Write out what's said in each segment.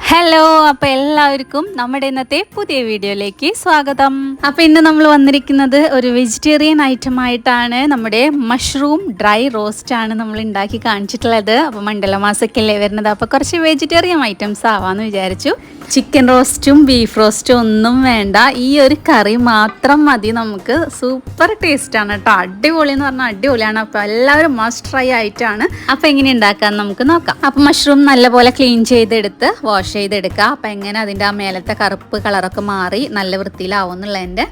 Hello, അപ്പോൾ എല്ലാവർക്കും നമ്മുടെ ഇന്നത്തെ പുതിയ വീഡിയോയിലേക്ക് സ്വാഗതം. അപ്പോൾ ഇന്ന് നമ്മൾ വന്നിരിക്കുന്നത് ഒരു വെജിറ്റേറിയൻ ഐറ്റം ആയിട്ടാണ്. നമ്മുടെ മഷ്റൂം ഡ്രൈ റോസ്റ്റ് ആണ് നമ്മൾ ഉണ്ടാക്കി കാണിച്ചിട്ടുള്ളത്. അപ്പോൾ മണ്ഡലമാസൊക്കെയല്ലേ വരുന്നത്, അപ്പോൾ കുറച്ച് വെജിറ്റേറിയൻ ഐറ്റംസ് ആവാമെന്ന് വിചാരിച്ചു. ചിക്കൻ റോസ്റ്റും ബീഫ് റോസ്റ്റും ഒന്നും വേണ്ട, ഈ ഒരു കറി മാത്രം മതി നമുക്ക്. സൂപ്പർ ടേസ്റ്റാണ് കേട്ടോ, അടിപൊളി എന്ന് പറഞ്ഞാൽ അടിപൊളിയാണ്. അപ്പോൾ എല്ലാവരും മസ്റ്റ് ട്രൈ ആയിട്ടാണ്. അപ്പോൾ എങ്ങനെ ഉണ്ടാക്കാമെന്ന് നമുക്ക് നോക്കാം. അപ്പോൾ മഷ്റൂം നല്ലപോലെ ക്ലീൻ ചെയ്തെടുത്ത് വാഷ് ചെയ്തെടുക്കുക. അപ്പം എങ്ങനെ അതിൻ്റെ ആ മേലത്തെ കറുപ്പ് കളറൊക്കെ മാറി നല്ല വൃത്തിയിലാവുന്നുള്ളതിൻ്റെ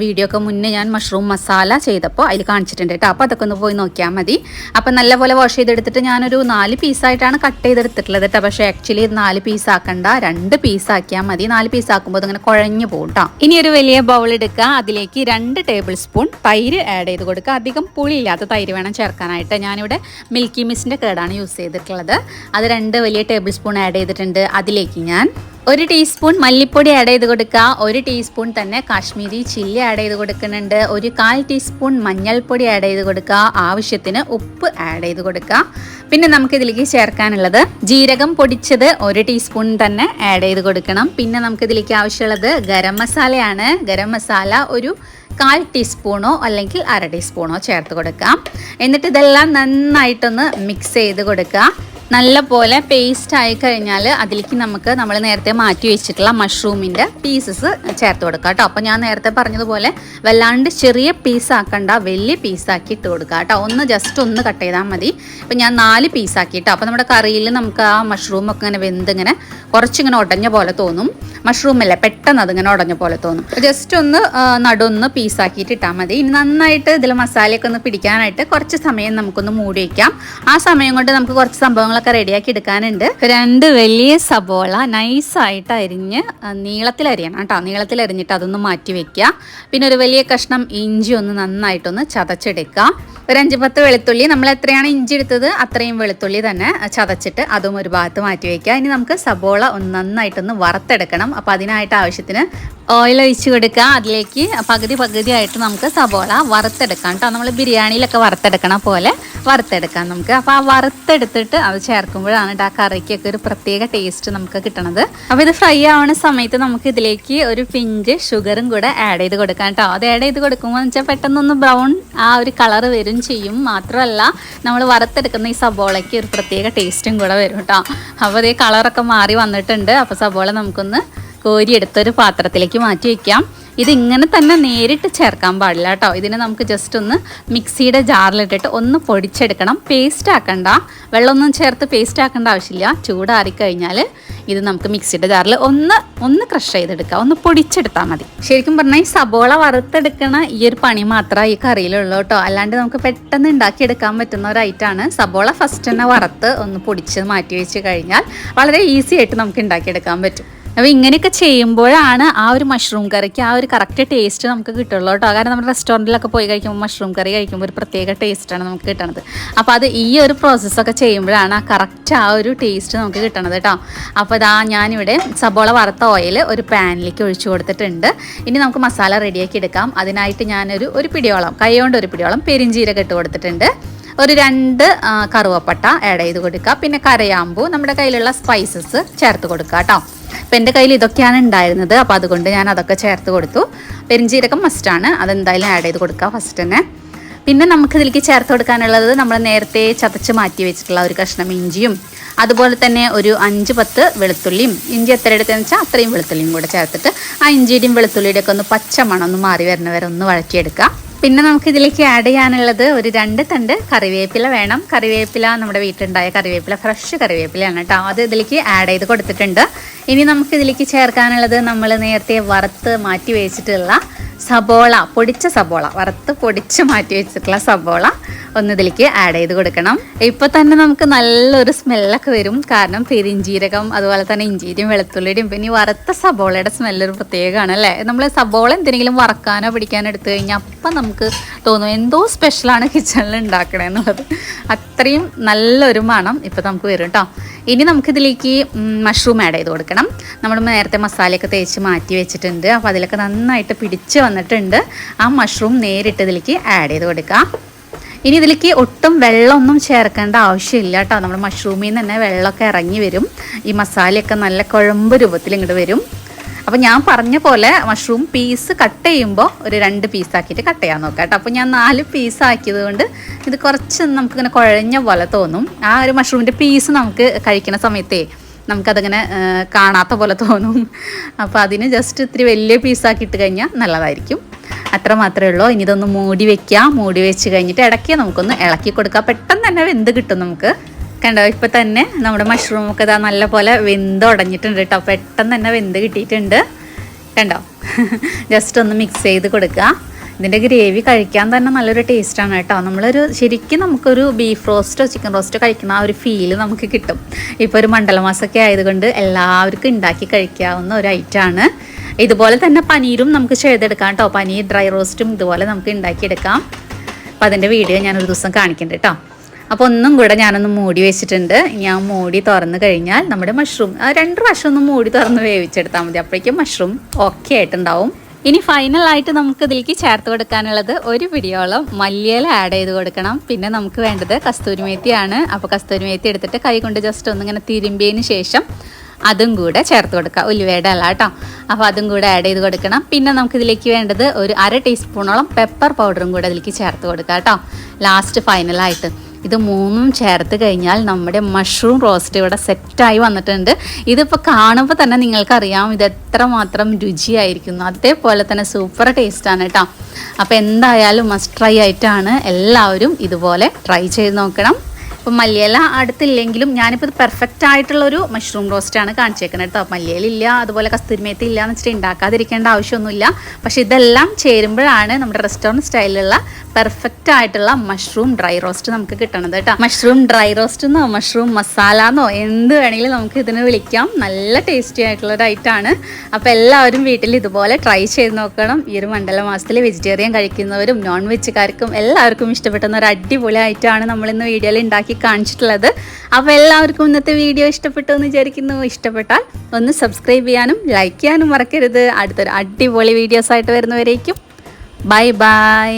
വീഡിയോ ഒക്കെ മുന്നേ ഞാൻ മഷ്റൂം മസാല ചെയ്തപ്പോൾ അതിൽ കാണിച്ചിട്ടുണ്ട് കേട്ടോ. അപ്പോൾ അതൊക്കെ ഒന്ന് പോയി നോക്കിയാൽ മതി. അപ്പം നല്ലപോലെ വാഷ് ചെയ്തെടുത്തിട്ട് ഞാനൊരു 4 പീസായിട്ടാണ് കട്ട് ചെയ്തെടുത്തിട്ടുള്ളത് കേട്ടോ. പക്ഷേ ആക്ച്വലി 4 പീസ് ആക്കണ്ട, 2 പീസാക്കിയാൽ മതി. 4 പീസ് ആക്കുമ്പോൾ അങ്ങനെ കുഴഞ്ഞു പോകും കേട്ടോ. ഇനി ഒരു വലിയ ബൗൾ എടുക്കുക, അതിലേക്ക് 2 ടേബിൾ സ്പൂൺ തൈര് ആഡ് ചെയ്ത് കൊടുക്കുക. അധികം പുളിയില്ലാത്ത തൈര് വേണം ചേർക്കാനായിട്ട്. ഞാനിവിടെ മിൽക്കി മിസ്റ്റിൻ്റെ കേടാണ് യൂസ് ചെയ്തിട്ടുള്ളത്. അത് 2 വലിയ ടേബിൾ സ്പൂൺ ആഡ് ചെയ്തിട്ടുണ്ട്. അതിലേക്ക് ഞാൻ 1 ടീസ്പൂൺ മല്ലിപ്പൊടി ആഡ് ചെയ്ത് കൊടുക്കുക. 1 ടീസ്പൂൺ തന്നെ കാശ്മീരി ചില്ലി ആഡ് ചെയ്ത് കൊടുക്കുന്നുണ്ട്. 1/4 ടീസ്പൂൺ മഞ്ഞൾപ്പൊടി ആഡ് ചെയ്ത് കൊടുക്കുക. ആവശ്യത്തിന് ഉപ്പ് ആഡ് ചെയ്ത് കൊടുക്കുക. പിന്നെ നമുക്ക് ഇതിലേക്ക് ചേർക്കാനുള്ളത് ജീരകം പൊടിച്ചത് 1 ടീസ്പൂൺ തന്നെ ആഡ് ചെയ്ത് കൊടുക്കണം. പിന്നെ നമുക്ക് ഇതിലേക്ക് ആവശ്യമുള്ളത് ഗരം മസാലയാണ്. ഗരം മസാല ഒരു 1/4 ടീസ്പൂണോ അല്ലെങ്കിൽ 1/2 ടീസ്പൂണോ ചേർത്ത് കൊടുക്കാം. എന്നിട്ട് ഇതെല്ലാം നന്നായിട്ടൊന്ന് മിക്സ് ചെയ്ത് കൊടുക്കുക. നല്ല പോലെ പേസ്റ്റ് ആയി കഴിഞ്ഞാൽ അതിലേക്ക് നമുക്ക് നമ്മൾ നേരത്തെ മാറ്റി വെച്ചിട്ടുള്ള മഷ്റൂമിൻ്റെ പീസസ് ചേർത്ത് കൊടുക്കുക കേട്ടോ. അപ്പോൾ ഞാൻ നേരത്തെ പറഞ്ഞതുപോലെ വല്ലാണ്ട് ചെറിയ പീസാക്കണ്ട, വലിയ പീസാക്കി ഇട്ട് കൊടുക്കുക കേട്ടോ. ജസ്റ്റ് ഒന്ന് കട്ട് ചെയ്താൽ മതി. ഇപ്പം ഞാൻ 4 പീസാക്കിയിട്ട്, അപ്പോൾ നമ്മുടെ കറിയിൽ നമുക്ക് ആ മഷ്റൂമൊക്കെ ഇങ്ങനെ വെന്തിങ്ങനെ കുറച്ചിങ്ങനെ ഉടഞ്ഞ പോലെ തോന്നും. മഷ്റൂമല്ലേ, പെട്ടെന്ന് അതിങ്ങനെ ഉടഞ്ഞ പോലെ തോന്നും. ജസ്റ്റ് ഒന്ന് നടുവൊന്ന് പീസാക്കിയിട്ട് ഇട്ടാൽ മതി. ഇനി നന്നായിട്ട് ഇതിൽ മസാലയൊക്കെ ഒന്ന് പിടിക്കാനായിട്ട് കുറച്ച് സമയം നമുക്കൊന്ന് മൂടി വയ്ക്കാം. ആ സമയം കൊണ്ട് നമുക്ക് കുറച്ച് സംഭവങ്ങളൊക്കെ റെഡിയാക്കി എടുക്കാനുണ്ട്. 2 വലിയ സബോള നൈസായിട്ട് അരിഞ്ഞ് നീളത്തിൽ അരിയണം കേട്ടോ. നീളത്തിൽ അരിഞ്ഞിട്ട് അതൊന്ന് മാറ്റി വെക്കുക. പിന്നെ ഒരു വലിയ കഷ്ണം ഇഞ്ചി ഒന്ന് നന്നായിട്ടൊന്ന് ചതച്ചെടുക്കുക. ഒരു 5-10 വെളുത്തുള്ളി, നമ്മൾ എത്രയാണ് ഇഞ്ചി എടുത്തത് അത്രയും വെളുത്തുള്ളി തന്നെ ചതച്ചിട്ട് അതും ഒരു ഭാഗത്ത് മാറ്റി വയ്ക്കുക. ഇനി നമുക്ക് സബോള ഒന്ന് നന്നായിട്ടൊന്ന് വറുത്തെടുക്കണം. അപ്പോൾ അതിനായിട്ട് ആവശ്യത്തിന് ഓയിൽ ഒഴിച്ച് കൊടുക്കുക. അതിലേക്ക് പകുതിയായിട്ട് നമുക്ക് സബോള വറുത്തെടുക്കാം കേട്ടോ. നമ്മൾ ബിരിയാണിയിലൊക്കെ വറുത്തെടുക്കണ പോലെ വറുത്തെടുക്കാം നമുക്ക്. അപ്പോൾ ആ വറുത്തെടുത്തിട്ട് അത് ചേർക്കുമ്പോഴാണ് ആ കറിക്കൊക്കെ ഒരു പ്രത്യേക ടേസ്റ്റ് നമുക്ക് കിട്ടണത്. അപ്പോൾ ഇത് ഫ്രൈ ആവുന്ന സമയത്ത് നമുക്ക് ഇതിലേക്ക് ഒരു പിഞ്ച് ഷുഗറും കൂടെ ആഡ് ചെയ്ത് കൊടുക്കാം കേട്ടോ. അത് ആഡ് ചെയ്ത് കൊടുക്കുമ്പോൾ എന്ന് വെച്ചാൽ പെട്ടെന്നൊന്ന് ബ്രൗൺ ആ ഒരു കളർ വരും ചെയ്യും. മാത്രമല്ല നമ്മൾ വറുത്തെടുക്കുന്ന ഈ സബോളയ്ക്ക് ഒരു പ്രത്യേക ടേസ്റ്റും കൂടെ വരും കേട്ടോ. അപ്പോൾ അതേ കളറൊക്കെ മാറി വന്നിട്ടുണ്ട്. അപ്പോൾ സബോള നമുക്കൊന്ന് കോരിയെടുത്തൊരു പാത്രത്തിലേക്ക് മാറ്റി വയ്ക്കാം. ഇതിങ്ങനെ തന്നെ നേരിട്ട് ചേർക്കാൻ പാടില്ല കേട്ടോ. ഇതിനെ നമുക്ക് ജസ്റ്റ് ഒന്ന് മിക്സിയുടെ ജാറിലിട്ടിട്ട് ഒന്ന് പൊടിച്ചെടുക്കണം. പേസ്റ്റ് ആക്കണ്ട, വെള്ളമൊന്നും ചേർത്ത് പേസ്റ്റ് ആക്കേണ്ട ആവശ്യമില്ല. ചൂടാറിക്കഴിഞ്ഞാൽ ഇത് നമുക്ക് മിക്സിയുടെ ജാറിൽ ഒന്ന് ക്രഷ് ചെയ്തെടുക്കുക, ഒന്ന് പൊടിച്ചെടുത്താൽ മതി. ശരിക്കും പറഞ്ഞാൽ ഈ സബോള വറുത്തെടുക്കണ ഈ ഒരു പണി മാത്രമേ ഈ കറിയിലുള്ളൂ കേട്ടോ. അല്ലാണ്ട് നമുക്ക് പെട്ടെന്ന് ഉണ്ടാക്കിയെടുക്കാൻ പറ്റുന്ന ഒരു ഐറ്റമാണ്. സബോള ഫസ്റ്റ് തന്നെ വറുത്ത് ഒന്ന് പൊടിച്ച് മാറ്റി വെച്ച് കഴിഞ്ഞാൽ വളരെ ഈസി ആയിട്ട് നമുക്ക് ഉണ്ടാക്കിയെടുക്കാൻ പറ്റും. അപ്പോൾ ഇങ്ങനെയൊക്കെ ചെയ്യുമ്പോഴാണ് ആ ഒരു മഷ്റൂം കറിക്ക് ആ ഒരു കറക്റ്റ് ടേസ്റ്റ് നമുക്ക് കിട്ടുള്ളൂ കേട്ടോ. കാരണം നമ്മുടെ റെസ്റ്റോറൻറ്റിലൊക്കെ പോയി കഴിക്കുമ്പോൾ മഷ്റൂം കറി കഴിക്കുമ്പോൾ ഒരു പ്രത്യേക ടേസ്റ്റാണ് നമുക്ക് കിട്ടണത്. അപ്പോൾ അത് ഈ ഒരു പ്രോസസ്സൊക്കെ ചെയ്യുമ്പോഴാണ് ആ കറക്റ്റ് ആ ഒരു ടേസ്റ്റ് നമുക്ക് കിട്ടണത് കേട്ടോ. അപ്പോൾ ഇതാ ഞാനിവിടെ സബോള വറുത്ത ഓയിൽ ഒരു പാനിലേക്ക് ഒഴിച്ചു കൊടുത്തിട്ടുണ്ട്. ഇനി നമുക്ക് മസാല റെഡിയാക്കി എടുക്കാം. അതിനായിട്ട് ഞാനൊരു പിടിയോളം, കൈ കൊണ്ട് ഒരു പിടിയോളം പെരിഞ്ചീരകം ഇട്ട് കൊടുത്തിട്ടുണ്ട്. ഒരു 2 കറുവപ്പട്ട ആഡ് ചെയ്ത് കൊടുക്കുക. പിന്നെ കരയാമ്പൂ, നമ്മുടെ കയ്യിലുള്ള സ്പൈസസ് ചേർത്ത് കൊടുക്കുക കേട്ടോ. അപ്പം എൻ്റെ കയ്യിൽ ഇതൊക്കെയാണ് ഉണ്ടായിരുന്നത്, അപ്പോൾ അതുകൊണ്ട് ഞാൻ അതൊക്കെ ചേർത്ത് കൊടുത്തു. പെരിഞ്ചീരകം മസ്റ്റാണ്, അതെന്തായാലും ആഡ് ചെയ്ത് കൊടുക്കുക ഫസ്റ്റ് തന്നെ. പിന്നെ നമുക്കിതിലേക്ക് ചേർത്ത് കൊടുക്കാനുള്ളത് നമ്മൾ നേരത്തെ ചതച്ച് മാറ്റി വെച്ചിട്ടുള്ള ഒരു കഷ്ണം ഇഞ്ചിയും അതുപോലെ തന്നെ ഒരു 5-10 വെളുത്തുള്ളിയും. ഇഞ്ചി എത്ര എടുത്തതെന്ന് വെച്ചാൽ അത്രയും വെളുത്തുള്ളിയും കൂടെ ചേർത്തിട്ട് ആ ഇഞ്ചിയുടെയും വെളുത്തുള്ളിയുടെ ഒക്കെ ഒന്ന് പച്ചമണം ഒന്ന് മാറി വരുന്നവരെ ഒന്ന് വഴറ്റിയെടുക്കുക. പിന്നെ നമുക്ക് ഇതിലേക്ക് ആഡ് ചെയ്യാനുള്ളത് ഒരു 2 തണ്ട് കറിവേപ്പില വേണം. കറിവേപ്പില നമ്മുടെ വീട്ടിലുണ്ടായ കറിവേപ്പില, ഫ്രഷ് കറിവേപ്പിലയാണ് കേട്ടോ. അത് ഇതിലേക്ക് ആഡ് ചെയ്ത് കൊടുത്തിട്ടുണ്ട്. ഇനി നമുക്ക് ഇതിലേക്ക് ചേർക്കാനുള്ളത് നമ്മൾ നേരത്തെ വറുത്ത് മാറ്റി വെച്ചിട്ടുള്ള സബോള, പൊടിച്ച സബോള, വറുത്ത് പൊടിച്ച് മാറ്റി വെച്ചിട്ടുള്ള സബോള ഒന്ന് ഇതിലേക്ക് ആഡ് ചെയ്ത് കൊടുക്കണം. ഇപ്പോൾ തന്നെ നമുക്ക് നല്ലൊരു സ്മെല്ലൊക്കെ വരും. കാരണം പെരിഞ്ചീരകം അതുപോലെ തന്നെ ഇഞ്ചിയുടെയും വെളുത്തുള്ളിയുടെയും പിന്നെ ഈ വറുത്ത സബോളയുടെ സ്മെല്ലൊരു പ്രത്യേകമാണ് അല്ലേ. നമ്മൾ സബോള എന്തെങ്കിലും വറക്കാനോ പിടിക്കാനോ എടുത്തു കഴിഞ്ഞാൽ അപ്പം നമുക്ക് തോന്നും എന്തോ സ്പെഷ്യലാണ് കിച്ചണിൽ ഉണ്ടാക്കണമെന്നുള്ളത്. അത്രയും നല്ലൊരു മണം ഇപ്പോൾ നമുക്ക് വരും കേട്ടോ. ഇനി നമുക്കിതിലേക്ക് മഷ്റൂം ആഡ് ചെയ്ത് കൊടുക്കണം. നമ്മൾ നേരത്തെ മസാലയൊക്കെ തേച്ച് മാറ്റി വെച്ചിട്ടുണ്ട്. അപ്പോൾ അതിലൊക്കെ നന്നായിട്ട് പിടിച്ച് വന്നിട്ടുണ്ട്. ആ മഷ്റൂം നേരിട്ട് ഇതിലേക്ക് ആഡ് ചെയ്ത് കൊടുക്കുക. ഇനി ഇതിലേക്ക് ഒട്ടും വെള്ളമൊന്നും ചേർക്കേണ്ട ആവശ്യമില്ല കേട്ടോ. നമ്മുടെ മഷ്റൂമിൽ നിന്ന് തന്നെ വെള്ളമൊക്കെ ഇറങ്ങി വരും. ഈ മസാലയൊക്കെ നല്ല കുഴമ്പ് രൂപത്തിൽ ഇങ്ങോട്ട് വരും. അപ്പോൾ ഞാൻ പറഞ്ഞ പോലെ മഷ്റൂം പീസ് കട്ട് ചെയ്യുമ്പോൾ ഒരു 2 പീസാക്കിയിട്ട് കട്ട് ചെയ്യാൻ നോക്കാം കേട്ടോ. അപ്പോൾ ഞാൻ 4 പീസാക്കിയത് കൊണ്ട് ഇത് കുറച്ച് നമുക്കിങ്ങനെ കുഴഞ്ഞ പോലെ തോന്നും. ആ ഒരു മഷ്റൂമിൻ്റെ പീസ് നമുക്ക് കഴിക്കുന്ന സമയത്തേ നമുക്കതങ്ങനെ കാണാത്ത പോലെ തോന്നും. അപ്പോൾ അതിന് ജസ്റ്റ് ഇത്തിരി വലിയ പീസാക്കി ഇട്ട് കഴിഞ്ഞാൽ നല്ലതായിരിക്കും. അത്ര മാത്രമേ ഉള്ളൂ. ഇനി ഇതൊന്ന് മൂടി വെക്കാം. മൂടി വെച്ച് കഴിഞ്ഞിട്ട് ഇടയ്ക്ക് നമുക്കൊന്ന് ഇളക്കി കൊടുക്കാം. പെട്ടെന്ന് തന്നെ വെന്ത് കിട്ടും നമുക്ക്. കണ്ടോ, ഇപ്പം തന്നെ നമ്മുടെ മഷ്റൂമൊക്കെ ഇതാ നല്ല പോലെ വെന്ത് ഉടഞ്ഞിട്ടുണ്ട് കേട്ടോ. പെട്ടെന്ന് തന്നെ വെന്ത് കിട്ടിയിട്ടുണ്ട്. കണ്ടോ, ജസ്റ്റ് ഒന്ന് മിക്സ് ചെയ്ത് കൊടുക്കുക. ഇതിൻ്റെ ഗ്രേവി കഴിക്കാൻ തന്നെ നല്ലൊരു ടേസ്റ്റാണ് കേട്ടോ. ശരിക്കും നമുക്കൊരു ബീഫ് റോസ്റ്റോ ചിക്കൻ റോസ്റ്റോ കഴിക്കുന്ന ആ ഒരു ഫീല് നമുക്ക് കിട്ടും. ഇപ്പോൾ ഒരു മണ്ഡലമാസമൊക്കെ ആയതുകൊണ്ട് എല്ലാവർക്കും ഉണ്ടാക്കി കഴിക്കാവുന്ന ഒരു ഐറ്റമാണ്. ഇതുപോലെ തന്നെ പനീരും നമുക്ക് ചെയ്തെടുക്കാം കേട്ടോ. പനീർ ഡ്രൈ റോസ്റ്റും ഇതുപോലെ നമുക്ക് ഉണ്ടാക്കിയെടുക്കാം. അപ്പോൾ അതിൻ്റെ വീഡിയോ ഞാനൊരു ദിവസം കാണിക്കുന്നുണ്ട് കേട്ടോ. അപ്പോൾ ഒന്നും കൂടെ ഞാനൊന്ന് മൂടി വെച്ചിട്ടുണ്ട്. ഞാൻ മൂടി തുറന്ന് കഴിഞ്ഞാൽ നമ്മുടെ മഷ്റൂം 2 പ്രാവശ്യം ഒന്ന് മൂടി തുറന്ന് വേവിച്ചെടുത്താൽ മതി. അപ്പോഴേക്കും മഷ്റൂം ഓക്കെ ആയിട്ടുണ്ടാവും. ഇനി ഫൈനലായിട്ട് നമുക്ക് ഇതിലേക്ക് ചേർത്ത് കൊടുക്കാനുള്ളത് 1 പിടിയോളം മല്ലിയില ആഡ് ചെയ്ത് കൊടുക്കണം. പിന്നെ നമുക്ക് വേണ്ടത് കസ്തൂരി മേത്തിയാണ്. അപ്പോൾ കസ്തൂരി മേത്തി എടുത്തിട്ട് കൈ കൊണ്ട് ജസ്റ്റ് ഒന്നിങ്ങനെ തിരുമ്പിയതിന് ശേഷം അതും കൂടെ ചേർത്ത് കൊടുക്കുക. ഉലുവയുടെ അല്ല കേട്ടോ. അപ്പോൾ അതും കൂടെ ആഡ് ചെയ്ത് കൊടുക്കണം. പിന്നെ നമുക്കിതിലേക്ക് വേണ്ടത് ഒരു 1/2 ടീസ്പൂണോളം പെപ്പർ പൗഡറും കൂടെ അതിലേക്ക് ചേർത്ത് കൊടുക്കുക കേട്ടോ. ലാസ്റ്റ് ഫൈനലായിട്ട് ഇത് 3ഉം ചേർത്ത് കഴിഞ്ഞാൽ നമ്മുടെ മഷ്റൂം റോസ്റ്റ് ഇവിടെ സെറ്റായി വന്നിട്ടുണ്ട്. ഇതിപ്പോൾ കാണുമ്പോൾ തന്നെ നിങ്ങൾക്കറിയാം ഇത് എത്രമാത്രം രുചിയായിരിക്കുന്നു. അതേപോലെ തന്നെ സൂപ്പർ ടേസ്റ്റാണ് കേട്ടോ. അപ്പോൾ എന്തായാലും മസ്റ്റ് ട്രൈ ആയിട്ടാണ്. എല്ലാവരും ഇതുപോലെ ട്രൈ ചെയ്ത് നോക്കണം. ഇപ്പം മല്ലിയില അടുത്തില്ലെങ്കിലും ഞാനിപ്പോൾ ഇത് പെർഫെക്റ്റ് ആയിട്ടുള്ളൊരു മഷ്റൂം റോസ്റ്റാണ് കാണിച്ചേക്കുന്നത് കേട്ടോ. മല്ലിയില ഇല്ല, അതുപോലെ കസ്തൂരി മേത്തി ഇല്ല എന്ന് വെച്ചിട്ട് ഉണ്ടാക്കാതിരിക്കേണ്ട ആവശ്യമൊന്നുമില്ല. പക്ഷേ ഇതെല്ലാം ചേരുമ്പോഴാണ് നമ്മുടെ റെസ്റ്റോറൻറ്റ് സ്റ്റൈലിലുള്ള പെർഫെക്റ്റ് ആയിട്ടുള്ള മഷ്റൂം ഡ്രൈ റോസ്റ്റ് നമുക്ക് കിട്ടണത് കേട്ടോ. മഷ്റൂം ഡ്രൈ റോസ്റ്റ് എന്നോ മഷ്റൂം മസാല എന്നോ എന്ത് വേണമെങ്കിലും നമുക്ക് ഇതിന് വിളിക്കാം. നല്ല ടേസ്റ്റി ആയിട്ടുള്ള ഒരു ഐറ്റമാണ്. അപ്പോൾ എല്ലാവരും വീട്ടിൽ ഇതുപോലെ ട്രൈ ചെയ്ത് നോക്കണം. ഈ ഒരു മണ്ഡല മാസത്തിൽ വെജിറ്റേറിയൻ കഴിക്കുന്നവരും നോൺ വെജുകാർക്കും എല്ലാവർക്കും ഇഷ്ടപ്പെടുന്ന ഒരു അടിപൊളി ഐറ്റമാണ് നമ്മളിന്ന് വീഡിയോയിൽ ഉണ്ടാക്കി കാണിച്ചിട്ടുള്ളത്. അപ്പോൾ എല്ലാവർക്കും ഇന്നത്തെ വീഡിയോ ഇഷ്ടപ്പെട്ടു എന്ന് വിചാരിക്കുന്നു. ഇഷ്ടപ്പെട്ടാൽ ഒന്ന് സബ്സ്ക്രൈബ് ചെയ്യാനും ലൈക്ക് ചെയ്യാനും മറക്കരുത്. അടുത്തൊരു അടിപൊളി വീഡിയോസ് ആയിട്ട് വരുന്നവരേക്കും ബൈ ബൈ.